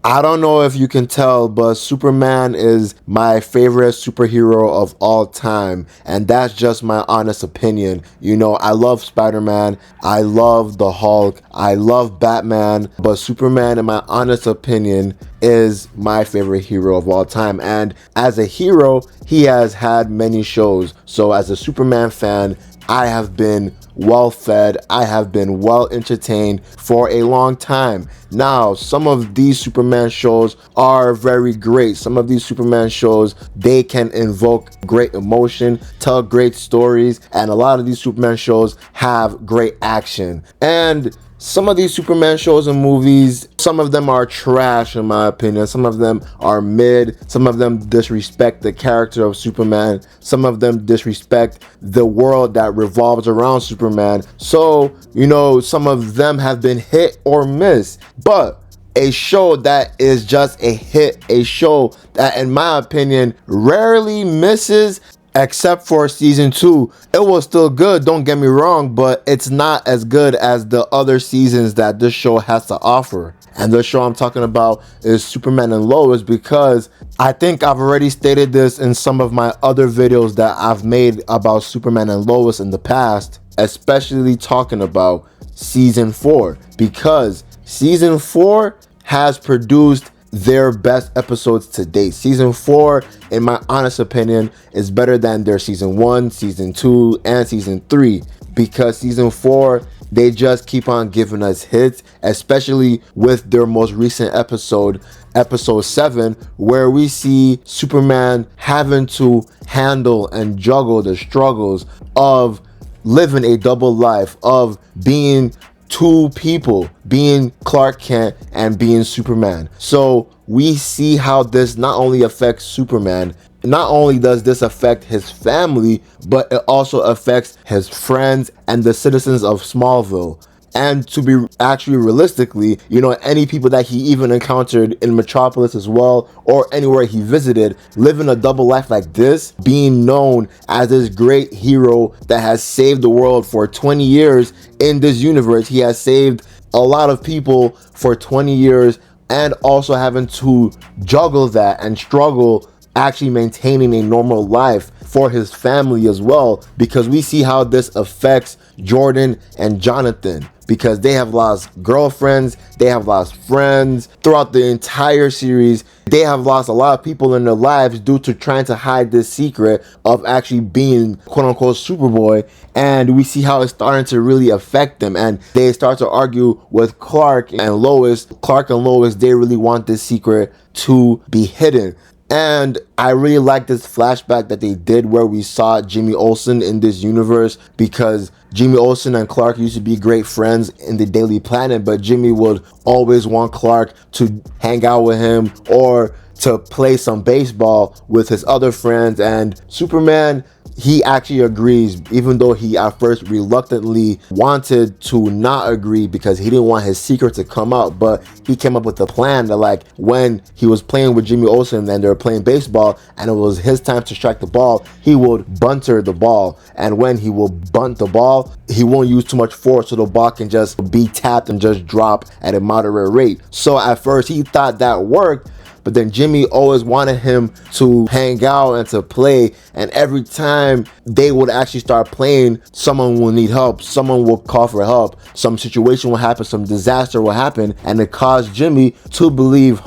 I don't know if you can tell, but Superman is my favorite superhero of all time. And that's just my honest opinion. You know, I love Spider-Man. I love the Hulk. I love Batman. But Superman, in my honest opinion, is my favorite hero of all time. And as a hero, he has had many shows. So as a Superman fan, I have been well fed, I have been well entertained for a long time. Now, some of these Superman shows are very great. Some of these Superman shows, they can invoke great emotion, tell great stories, and a lot of these Superman shows have great action. And some of these Superman shows and movies, some of them are trash in my opinion. Some of them are mid. Some of them disrespect the character of Superman. Some of them disrespect the world that revolves around Superman. So, you know, some of them have been hit or miss. But a show that is just a hit, a show that, in my opinion, rarely misses, except for season 2. It was still good, don't get me wrong, but it's not as good as the other seasons that this show has to offer. And the show I'm talking about is Superman and Lois, because I think I've already stated this in some of my other videos that I've made about Superman and Lois in the past, especially talking about season 4, because season 4 has produced their best episodes to date. Season 4, in my honest opinion, is better than their season 1, season 2, and season 3, because season 4, they just keep on giving us hits, especially with their most recent episode, episode 7, where we see Superman having to handle and juggle the struggles of living a double life, of being two people, being Clark Kent and being Superman. So we see how this not only affects Superman, not only does this affect his family, but it also affects his friends and the citizens of Smallville. And to be actually realistically, you know, any people that he even encountered in Metropolis as well, or anywhere he visited, living a double life like this, being known as this great hero that has saved the world for 20 years in this universe. He has saved a lot of people for 20 years, and also having to juggle that and struggle actually maintaining a normal life for his family as well, because we see how this affects Jordan and Jonathan, because they have lost girlfriends, they have lost friends throughout the entire series. They have lost a lot of people in their lives due to trying to hide this secret of actually being quote-unquote Superboy. And we see how it's starting to really affect them, and they start to argue with Clark and Lois. Clark and Lois, they really want this secret to be hidden. And I really like this flashback that they did where we saw Jimmy Olsen in this universe, because Jimmy Olsen and Clark used to be great friends in the Daily Planet, but Jimmy would always want Clark to hang out with him or to play some baseball with his other friends. And Superman, he actually agrees, even though he at first reluctantly wanted to not agree because he didn't want his secret to come out. But he came up with a plan that, like, when he was playing with Jimmy Olsen and they were playing baseball and it was his time to strike the ball, he would bunter the ball. And when he will bunt the ball, he won't use too much force, so the ball can just be tapped and just drop at a moderate rate. So at first he thought that worked, but then Jimmy always wanted him to hang out and to play. And every time they would actually start playing, someone will need help. Someone will call for help. Some situation will happen. Some disaster will happen. And it caused Jimmy to believe,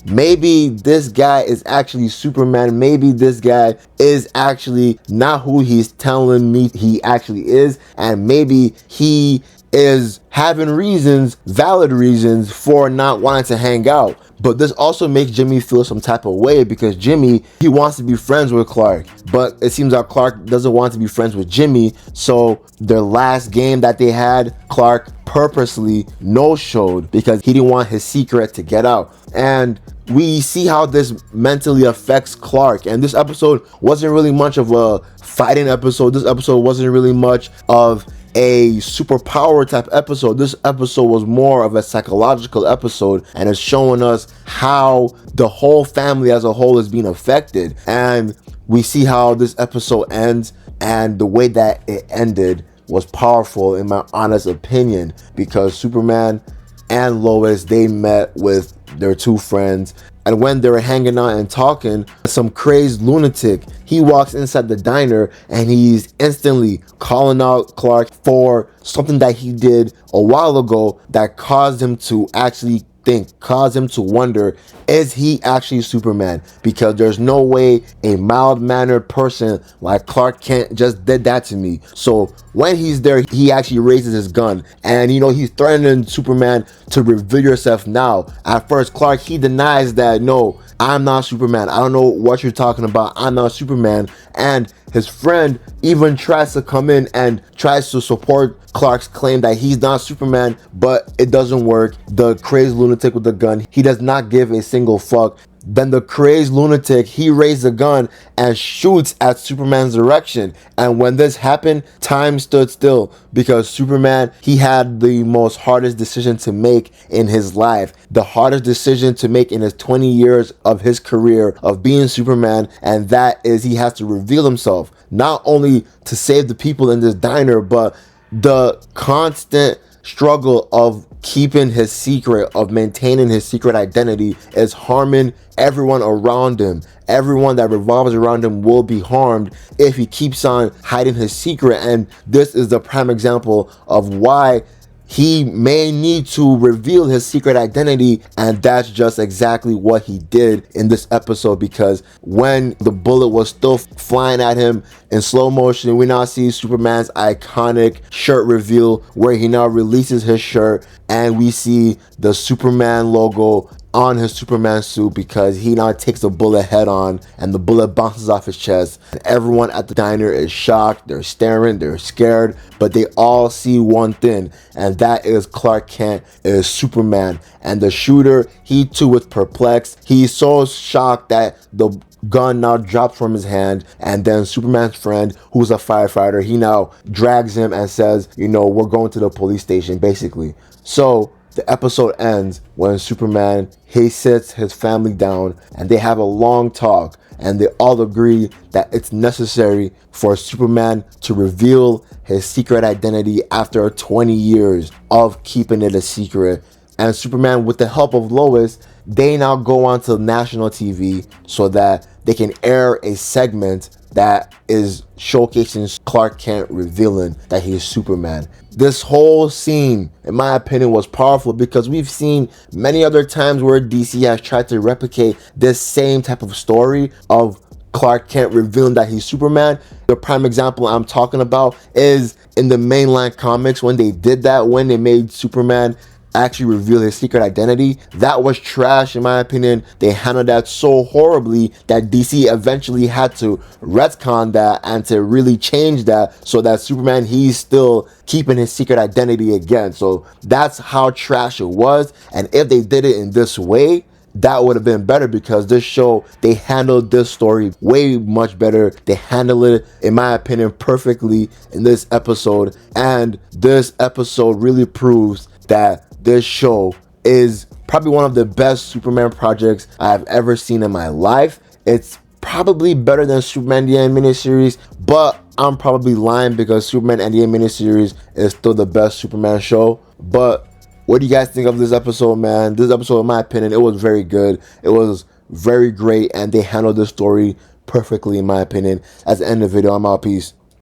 maybe this guy is actually Superman. Maybe this guy is actually not who he's telling me he actually is. And maybe he is having reasons, valid reasons, for not wanting to hang out. But this also makes Jimmy feel some type of way, because Jimmy, he wants to be friends with Clark, but it seems like Clark doesn't want to be friends with Jimmy. So their last game that they had, Clark purposely no-showed because he didn't want his secret to get out. And we see how this mentally affects Clark. And this episode wasn't really much of a fighting episode. This episode wasn't really much of a superpower type episode. This episode was more of a psychological episode, and it's showing us how the whole family as a whole is being affected. And we see how this episode ends, and the way that it ended was powerful in my honest opinion, because Superman, and Lois, they met with their two friends. And when they were hanging out and talking, some crazed lunatic, he walks inside the diner and he's instantly calling out Clark for something that he did a while ago that caused him to actually think, caused him to wonder, is he actually Superman? Because there's no way a mild-mannered person like Clark Kent just did that to me. So when he's there, he actually raises his gun and he's threatening Superman to reveal yourself now. At first, Clark, he denies that, no, I'm not Superman. I don't know what you're talking about. I'm not Superman. And his friend even tries to come in and tries to support Clark's claim that he's not Superman, but it doesn't work. The crazed lunatic with the gun, he does not give a single fuck. Then the crazed lunatic, he raised a gun and shoots at Superman's direction. And when this happened, time stood still because Superman, he had the most hardest decision to make in his life. The hardest decision to make in his 20 years of his career of being Superman. And that is he has to reveal himself, not only to save the people in this diner, but the constant struggle of keeping his secret, of maintaining his secret identity, is harming everyone around him. Everyone that revolves around him will be harmed if he keeps on hiding his secret. And this is the prime example of why he may need to reveal his secret identity, and that's just exactly what he did in this episode. Because when the bullet was still flying at him in slow motion, we now see Superman's iconic shirt reveal where he now releases his shirt and we see the Superman logo on his Superman suit, because he now takes the bullet head on and the bullet bounces off his chest. And everyone at the diner is shocked, they're staring, they're scared, but they all see one thing, and that is Clark Kent is Superman. And the shooter, he too is perplexed. He's so shocked that the gun now drops from his hand, and then Superman's friend, who's a firefighter, he now drags him and says, we're going to the police station, basically. So the episode ends when Superman, he sits his family down and they have a long talk, and they all agree that it's necessary for Superman to reveal his secret identity after 20 years of keeping it a secret. And Superman, with the help of Lois, they now go on to national TV so that they can air a segment that is showcasing Clark Kent revealing that he is Superman. This whole scene, in my opinion, was powerful because we've seen many other times where DC has tried to replicate this same type of story of Clark Kent revealing that he's Superman. The prime example I'm talking about is in the mainline comics when they did that, when they made Superman actually reveal his secret identity. That was trash, in my opinion. They handled that so horribly that DC eventually had to retcon that and to really change that so that Superman, he's still keeping his secret identity again. So that's how trash it was. And if they did it in this way, that would have been better, because this show, they handled this story way much better. They handled it, in my opinion, perfectly in this episode. And this episode really proves that this show is probably one of the best Superman projects I've ever seen in my life. It's probably better than Superman the Animated Series, but I'm probably lying because Superman and the Animated Series is still the best Superman show. But what do you guys think of this episode, man? This episode, in my opinion, it was very good. It was very great, and they handled the story perfectly, in my opinion. That's the end of the video. I'm out. Peace.